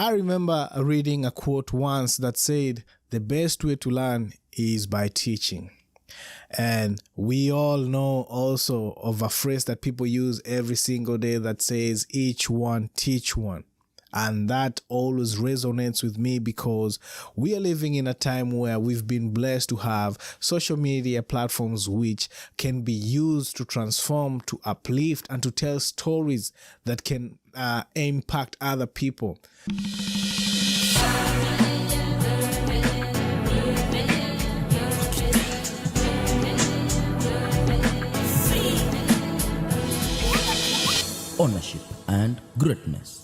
I remember reading a quote once that said, "The best way to learn is by teaching." And we all know also of a phrase that people use every single day that says, "Each one teach one." And that always resonates with me because we are living in a time where we've been blessed to have social media platforms which can be used to transform, to uplift, and to tell stories that can impact other people. Ownership and greatness.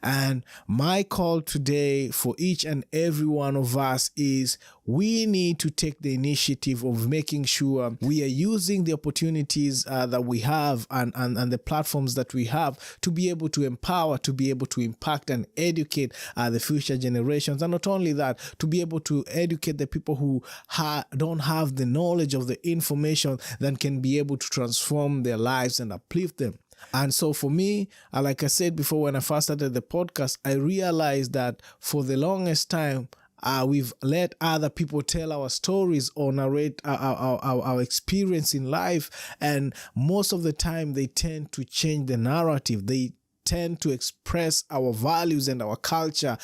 And my call today for each and every one of us is we need to take the initiative of making sure we are using the opportunities that we have and the platforms that we have to be able to empower, to be able to impact and educate the future generations. And not only that, to be able to educate the people who don't have the knowledge of the information that can be able to transform their lives and uplift them. And so for me, like I said before, when I first started the podcast, I realized that for the longest time, we've let other people tell our stories or narrate our experience in life. And most of the time, they tend to change the narrative. They tend to express our values and our culture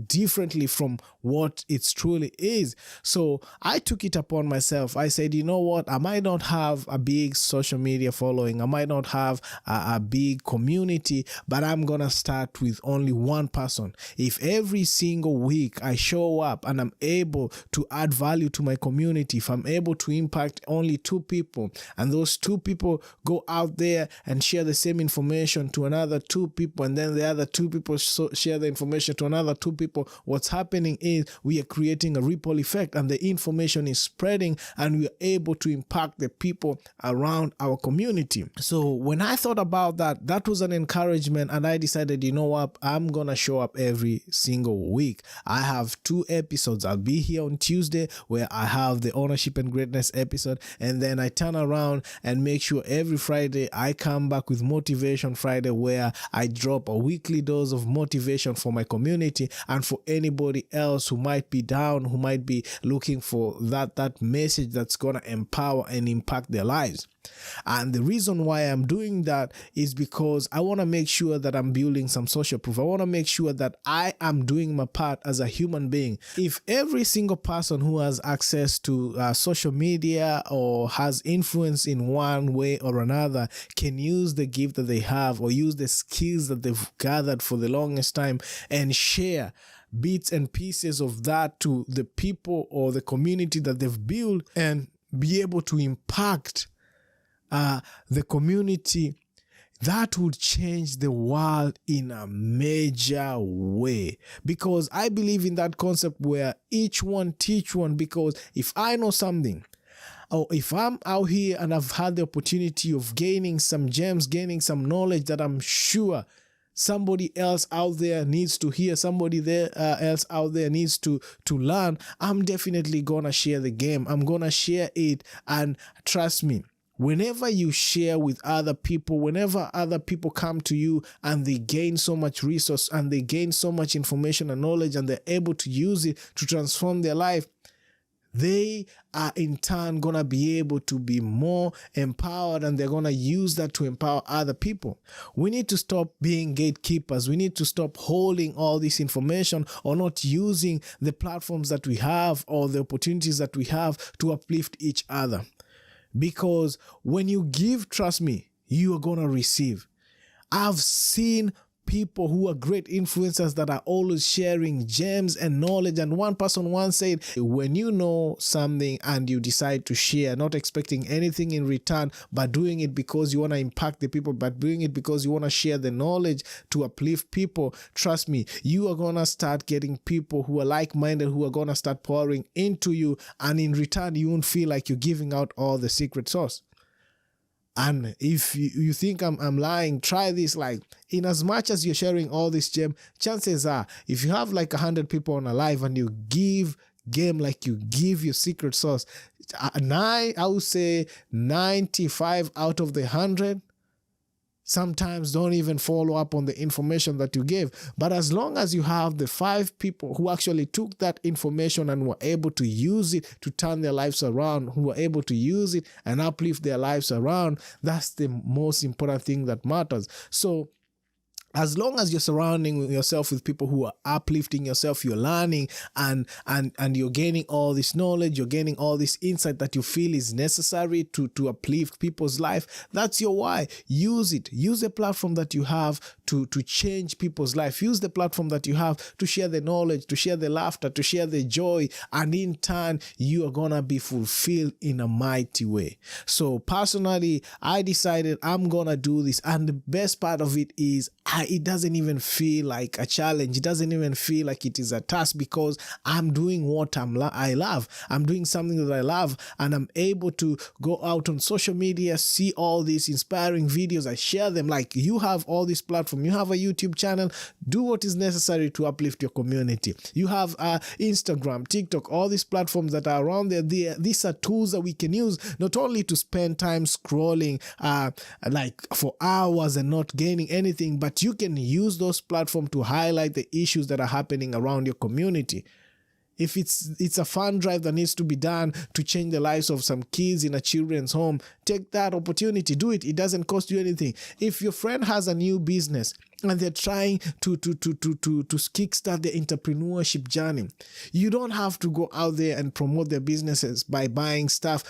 differently from what it truly is. So I took it upon myself. I said, you know what? I might not have a big social media following. I might not have a big community, but I'm going to start with only one person. If every single week I show up and I'm able to add value to my community, if I'm able to impact only 2 people, and those 2 people go out there and share the same information to another 2 people, and then the other 2 people share the information to another 2 people, what's happening is we are creating a ripple effect, and the information is spreading, and we are able to impact the people around our community. So when I thought about that, that was an encouragement, and I decided, you know what, I'm gonna show up every single week. I have 2 episodes. I'll be here on Tuesday where I have the Ownership and Greatness episode, and then I turn around and make sure every Friday I come back with Motivation Friday, where I drop a weekly dose of motivation for my community and for anybody else who might be down, who might be looking for that message that's going to empower and impact their lives. And the reason why I'm doing that is because I want to make sure that I'm building some social proof. I want to make sure that I am doing my part as a human being. If every single person who has access to social media or has influence in one way or another can use the gift that they have or use the skills that they've gathered for the longest time and share bits and pieces of that to the people or the community that they've built and be able to impact the community, that would change the world in a major way. Because I believe in that concept where each one teach one. Because if I know something, or if I'm out here and I've had the opportunity of gaining some gems, gaining some knowledge that I'm sure somebody else out there needs to hear, somebody else out there needs to learn, I'm definitely gonna share the game. I'm gonna share it, and trust me, whenever you share with other people, whenever other people come to you and they gain so much resource and they gain so much information and knowledge and they're able to use it to transform their life, they are in turn going to be able to be more empowered, and they're going to use that to empower other people. We need to stop being gatekeepers. We need to stop holding all this information or not using the platforms that we have or the opportunities that we have to uplift each other. Because when you give, trust me, you are going to receive. I've seen people who are great influencers that are always sharing gems and knowledge. And one person once said, when you know something and you decide to share, not expecting anything in return, but doing it because you want to impact the people, but doing it because you want to share the knowledge to uplift people, trust me, you are going to start getting people who are like-minded, who are going to start pouring into you. And in return, you won't feel like you're giving out all the secret sauce. And if you think I'm lying, try this. Like, in as much as you're sharing all this gem, chances are, if you have like 100 people on a live and you give game like you give your secret sauce, I would say 95 out of the 100, sometimes don't even follow up on the information that you gave. But as long as you have the 5 people who actually took that information and were able to use it to turn their lives around, who were able to use it and uplift their lives around, that's the most important thing that matters. So as long as you're surrounding yourself with people who are uplifting yourself, you're learning and you're gaining all this knowledge, you're gaining all this insight that you feel is necessary to uplift people's life. That's your why. Use it. Use the platform that you have to change people's life. Use the platform that you have to share the knowledge, to share the laughter, to share the joy, and in turn, you are gonna be fulfilled in a mighty way. So personally, I decided I'm gonna do this, and the best part of it is it doesn't even feel like a challenge. It doesn't even feel like it is a task, because I'm doing what I love. I'm doing something that I love, and I'm able to go out on social media, see all these inspiring videos. I share them. Like, you have all this platform. You have a YouTube channel. Do what is necessary to uplift your community. You have Instagram, TikTok, all these platforms that are around there. These are tools that we can use not only to spend time scrolling like for hours and not gaining anything, but you can use those platforms to highlight the issues that are happening around your community. If it's a fund drive that needs to be done to change the lives of some kids in a children's home, take that opportunity, do it. It doesn't cost you anything. If your friend has a new business and they're trying to kickstart their entrepreneurship journey, you don't have to go out there and promote their businesses by buying stuff.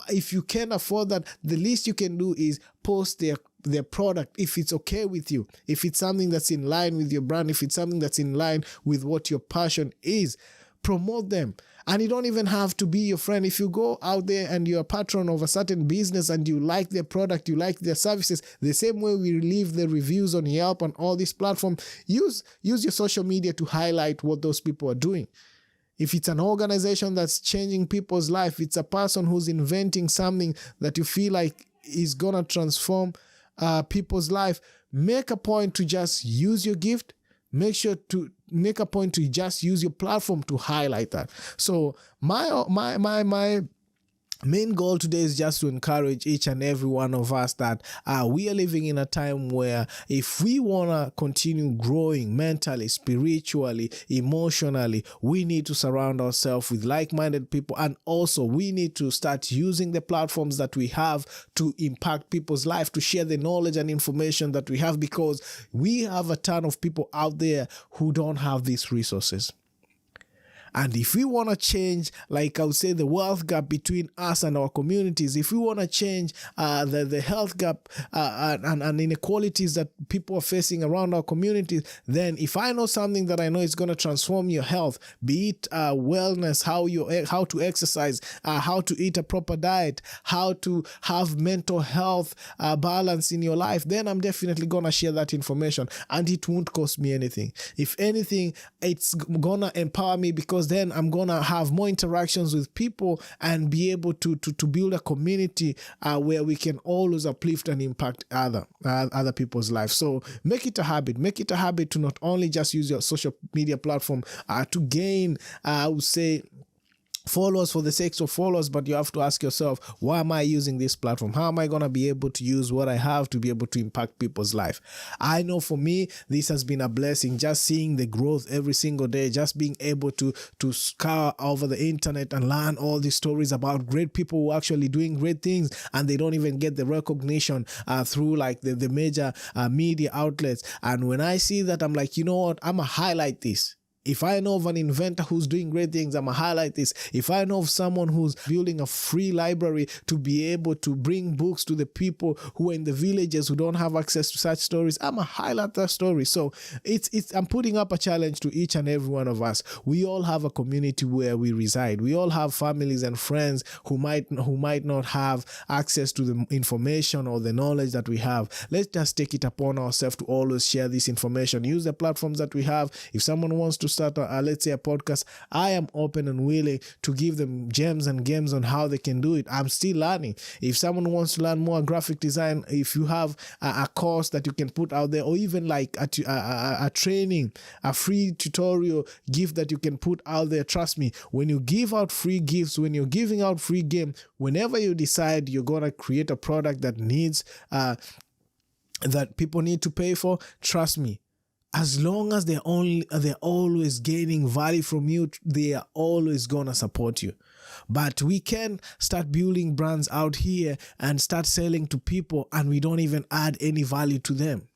If you can't afford that, the least you can do is post their product if it's okay with you, if it's something that's in line with your brand, if it's something that's in line with what your passion is. Promote them. And you don't even have to be your friend. If you go out there and you're a patron of a certain business and you like their product, you like their services, the same way we leave the reviews on Yelp and all these platforms, use your social media to highlight what those people are doing. If it's an organization that's changing people's life, it's a person who's inventing something that you feel like is going to transform people's life, make a point to just use your gift. Make sure to make a point to just use your platform to highlight that. So my main goal today is just to encourage each and every one of us that we are living in a time where if we want to continue growing mentally, spiritually, emotionally, we need to surround ourselves with like-minded people, and also we need to start using the platforms that we have to impact people's life, to share the knowledge and information that we have, because we have a ton of people out there who don't have these resources. And if we want to change, like I would say, the wealth gap between us and our communities, if we want to change the health gap and inequalities that people are facing around our communities, then if I know something that I know is going to transform your health, be it wellness, how to exercise, how to eat a proper diet, how to have mental health balance in your life, then I'm definitely going to share that information, and it won't cost me anything. If anything, it's going to empower me, because then I'm going to have more interactions with people and be able to build a community where we can always uplift and impact other people's lives. So make it a habit. Make it a habit to not only just use your social media platform to gain, I would say, followers for the sake of followers, but you have to ask yourself, why am I using this platform? How am I going to be able to use what I have to be able to impact people's life? I know for me, this has been a blessing, just seeing the growth every single day, just being able to scour over the internet and learn all these stories about great people who are actually doing great things, and they don't even get the recognition through like the major media outlets. And when I see that, I'm like, you know what, I'm going to highlight this. If I know of an inventor who's doing great things, I'm going to highlight this. If I know of someone who's building a free library to be able to bring books to the people who are in the villages who don't have access to such stories, I'm going to highlight that story. So I'm putting up a challenge to each and every one of us. We all have a community where we reside. We all have families and friends who might not have access to the information or the knowledge that we have. Let's just take it upon ourselves to always share this information. Use the platforms that we have. If someone wants to start let's say a podcast, I am open and willing to give them gems and games on how they can do it. I'm still learning. If someone wants to learn more graphic design, if you have a course that you can put out there, or even like a training, a free tutorial gift that you can put out there, trust me, when you give out free gifts, when you're giving out free game, whenever you decide you're going to create a product that needs that people need to pay for, trust me, as long as they're always gaining value from you, they are always gonna support you. But we can start building brands out here and start selling to people, and we don't even add any value to them.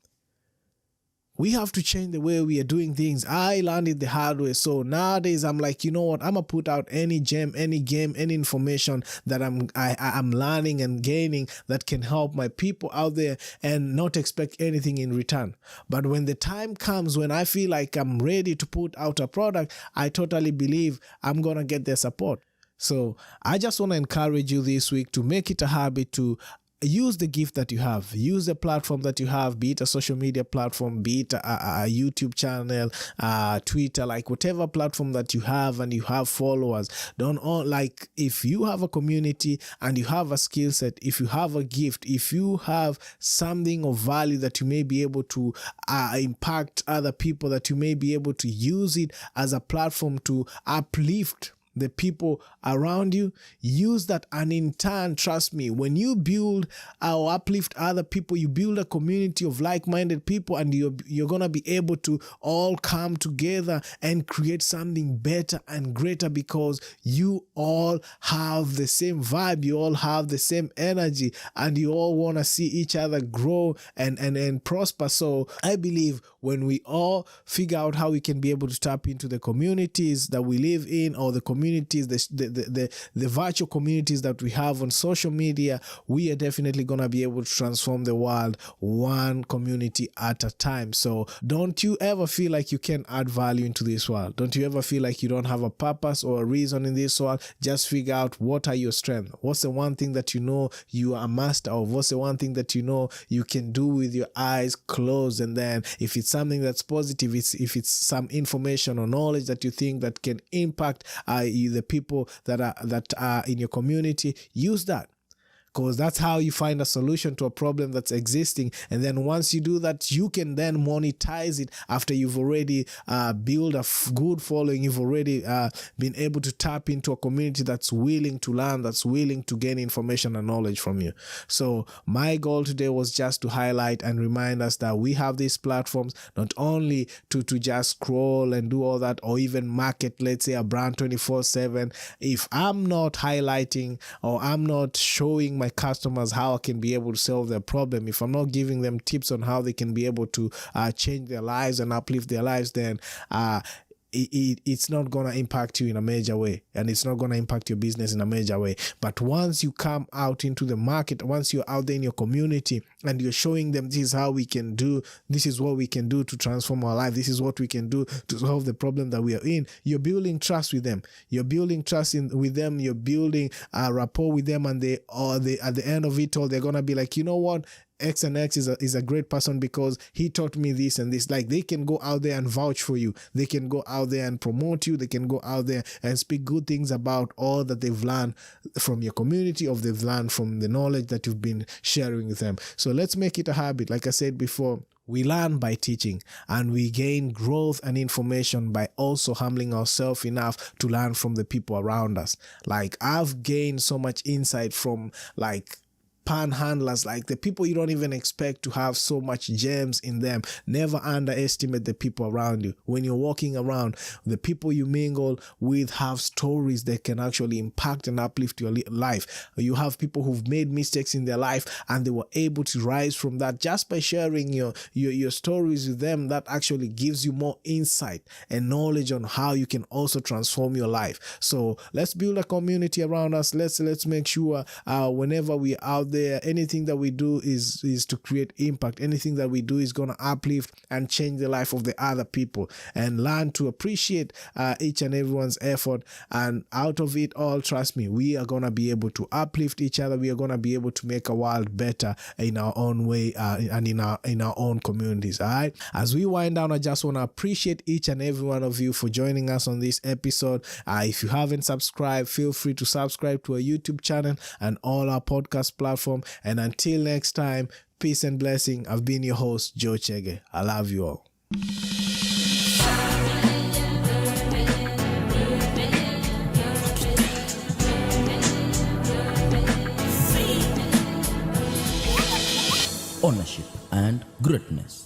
We have to change the way we are doing things. I learned it the hard way. So nowadays I'm like, you know what? I'm gonna put out any gem, any game, any information that I'm learning and gaining that can help my people out there, and not expect anything in return. But when the time comes when I feel like I'm ready to put out a product, I totally believe I'm gonna get their support. So I just want to encourage you this week to make it a habit to use the gift that you have. Use the platform that you have, be it a social media platform, be it a YouTube channel, Twitter, like whatever platform that you have and you have followers. Like if you have a community and you have a skill set, if you have a gift, if you have something of value that you may be able to impact other people, that you may be able to use it as a platform to uplift the people around you, use that. And in turn, trust me, when you build or uplift other people, you build a community of like-minded people, and you're gonna be able to all come together and create something better and greater, because you all have the same vibe, you all have the same energy, and you all want to see each other grow and prosper. So I believe when we all figure out how we can be able to tap into the communities that we live in, or the communities, the virtual communities that we have on social media, we are definitely going to be able to transform the world one community at a time. So don't you ever feel like you can add value into this world. Don't you ever feel like you don't have a purpose or a reason in this world. Just figure out, what are your strengths? What's the one thing that you know you are a master of? What's the one thing that you know you can do with your eyes closed? And then if it's something that's positive, if it's some information or knowledge that you think that can impact the people that are in your community, use that. Because that's how you find a solution to a problem that's existing. And then once you do that, you can then monetize it after you've already built a good following. You've already been able to tap into a community that's willing to learn, that's willing to gain information and knowledge from you. So my goal today was just to highlight and remind us that we have these platforms not only to just scroll and do all that, or even market, let's say, a brand 24/7. If I'm not highlighting, or I'm not showing my customers how I can be able to solve their problem, if I'm not giving them tips on how they can be able to change their lives and uplift their lives, then it's not going to impact you in a major way, and it's not going to impact your business in a major way. But once you come out into the market, once you're out there in your community and you're showing them, this is how we can do, this is what we can do to transform our life, this is what we can do to solve the problem that we are in, you're building trust with them. You're building trust with them. You're building a rapport with them, and at the end of it all, they're going to be like, you know what? X and X is a great person because he taught me this and this. Like, they can go out there and vouch for you. They can go out there and promote you. They can go out there and speak good things about all that they've learned from your community, or they've learned from the knowledge that you've been sharing with them. So let's make it a habit. Like I said before, we learn by teaching, and we gain growth and information by also humbling ourselves enough to learn from the people around us. Like, I've gained so much insight from panhandlers, like the people you don't even expect to have so much gems in them. Never underestimate the people around you. When you're walking around, the people you mingle with have stories that can actually impact and uplift your life. You have people who've made mistakes in their life, and they were able to rise from that just by sharing your stories with them. That actually gives you more insight and knowledge on how you can also transform your life. So let's build a community around us. Let's make sure whenever we are out there, anything that we do is to create impact. Anything that we do is going to uplift and change the life of the other people, and learn to appreciate each and everyone's effort. And out of it all, trust me, we are going to be able to uplift each other. We are going to be able to make a world better in our own way, and in our own communities. All right, as we wind down, I just want to appreciate each and every one of you for joining us on this episode. If you haven't subscribed, feel free to subscribe to our YouTube channel and all our podcast platforms. And until next time, peace and blessing. I've been your host, Joe Chege. I love you all. Ownership and greatness.